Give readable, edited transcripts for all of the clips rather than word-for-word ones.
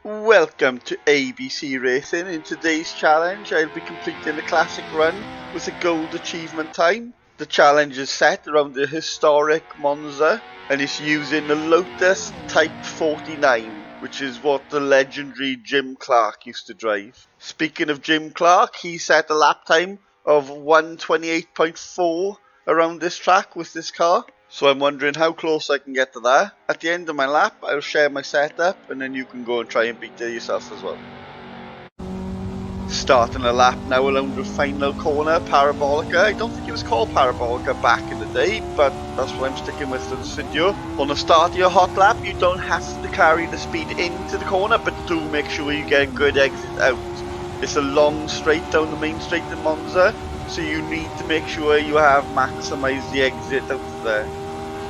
Welcome to ABC Racing. In today's challenge I'll be completing the classic run with a gold achievement time. The challenge is set around the historic Monza and it's using the Lotus Type 49, which is what the legendary Jim Clarke used to drive. Speaking of Jim Clarke, he set a lap time of 1:28.4 around this track with this car. So I'm wondering how close I can get to that. At the end of my lap, I'll share my setup and then you can go and try and beat it yourself as well. Starting a lap now along the final corner, Parabolica. I don't think it was called Parabolica back in the day, but that's what I'm sticking with for this video. On the start of your hot lap, you don't have to carry the speed into the corner, but do make sure you get a good exit out. It's a long straight down the main straight in Monza, so you need to make sure you have maximised the exit out of there.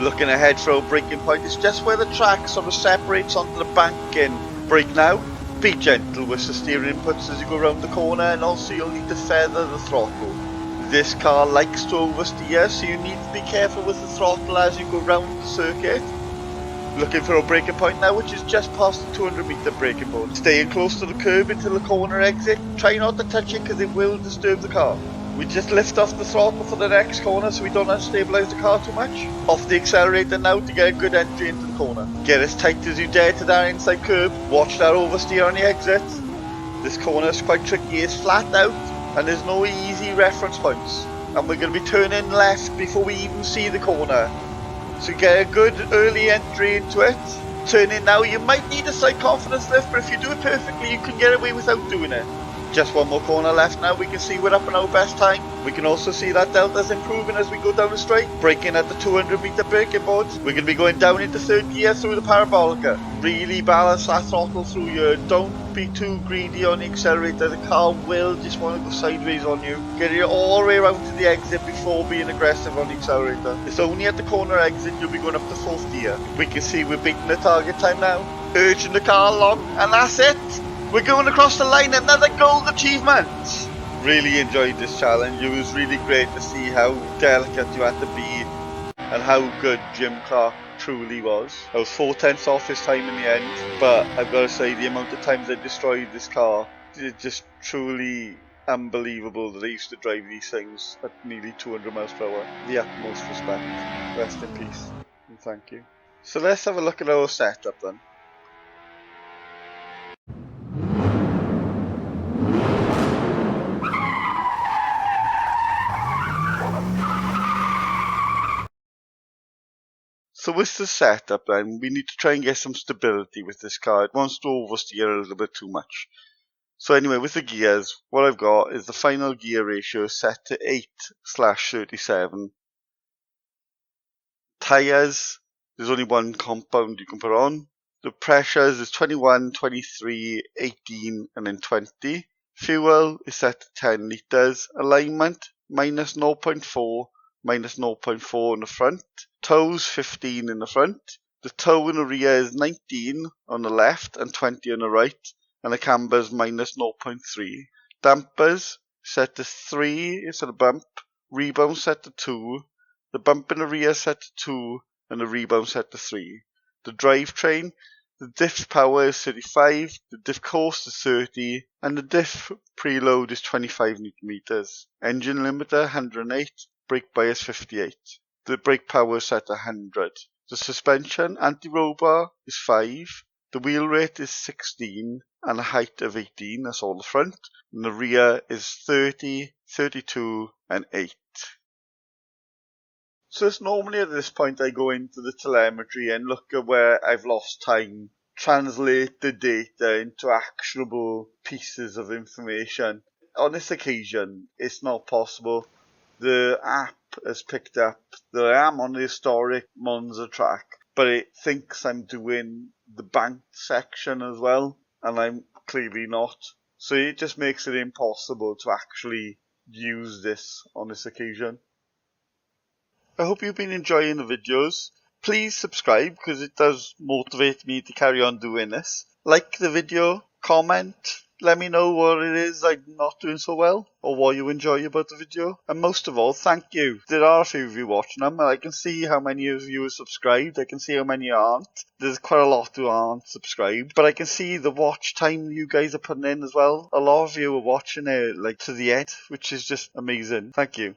Looking ahead for a braking point, it's just where the track sort of separates onto the banking. Brake now, be gentle with the steering inputs as you go around the corner, and also you'll need to feather the throttle. This car likes to oversteer, so you need to be careful with the throttle as you go round the circuit. Looking for a braking point now, which is just past the 200 metre braking board. Staying close to the curb into the corner exit, try not to touch it because it will disturb the car. We just lift off the throttle for the next corner so we don't unstabilise the car too much. Off the accelerator now to get a good entry into the corner. Get as tight as you dare to that inside curb. Watch that oversteer on the exit. This corner is quite tricky, it's flat out and there's no easy reference points. And we're going to be turning left before we even see the corner. So get a good early entry into it. Turning now, you might need a slight confidence lift, but if you do it perfectly you can get away without doing it. Just one more corner left now, we can see we're up in our best time. We can also see that delta's improving as we go down the straight. Braking at the 200 metre braking boards. We're going to be going down into third gear through the Parabolica. Really balance that throttle through here. Don't be too greedy on the accelerator. The car will just want to go sideways on you. Get it all the way around to the exit before being aggressive on the accelerator. It's only at the corner exit you'll be going up to fourth gear. We can see we're beating the target time now. Urging the car along, and that's it. We're going across the line, another gold achievement! Really enjoyed this challenge. It was really great to see how delicate you had to be and how good Jim Clarke truly was. I was 4/10 off his time in the end, but I've got to say the amount of times I destroyed this car is just truly unbelievable that I used to drive these things at nearly 200 miles per hour. The utmost respect. Rest in peace and thank you. So let's have a look at our setup then. So with the setup then, we need to try and get some stability with this car. It wants to oversteer a little bit too much. So anyway, with the gears, what I've got is the final gear ratio set to 8/37. Tyres, there's only one compound you can put on. The pressures is 21, 23, 18 and then 20. Fuel is set to 10 litres. Alignment, minus 0.4, minus 0.4 in the front. Toes 15 in the front. The toe in the rear is 19 on the left and 20 on the right. And the camber's minus 0.3. Dampers set to 3 instead of bump. Rebound set to 2. The bump in the rear set to 2 and the rebound set to 3. The drivetrain, the diff power is 35, the diff coast is 30, and the diff preload is 25 Nm. Engine limiter 108, brake bias 58. The brake power is set to 100. The suspension anti-roll bar is 5. The wheel rate is 16 and a height of 18, that's all the front. And the rear is 30, 32 and 8. So it's normally at this point I go into the telemetry and look at where I've lost time, translate the data into actionable pieces of information. On this occasion, it's not possible. The app has picked up that I am on the historic Monza track, but it thinks I'm doing the banked section as well, and I'm clearly not. So it just makes it impossible to actually use this on this occasion. I hope you've been enjoying the videos. Please subscribe because it does motivate me to carry on doing this. Like the video, comment, Let me know what it is I'm not doing so well, or what you enjoy about the video. And most of all, thank you. There are a few of you watching them, and I can see how many of you are subscribed. I can see how many aren't. There's quite a lot who aren't subscribed, but I can see the watch time you guys are putting in as well. A lot of you are watching it like to the end, which is just amazing. Thank you.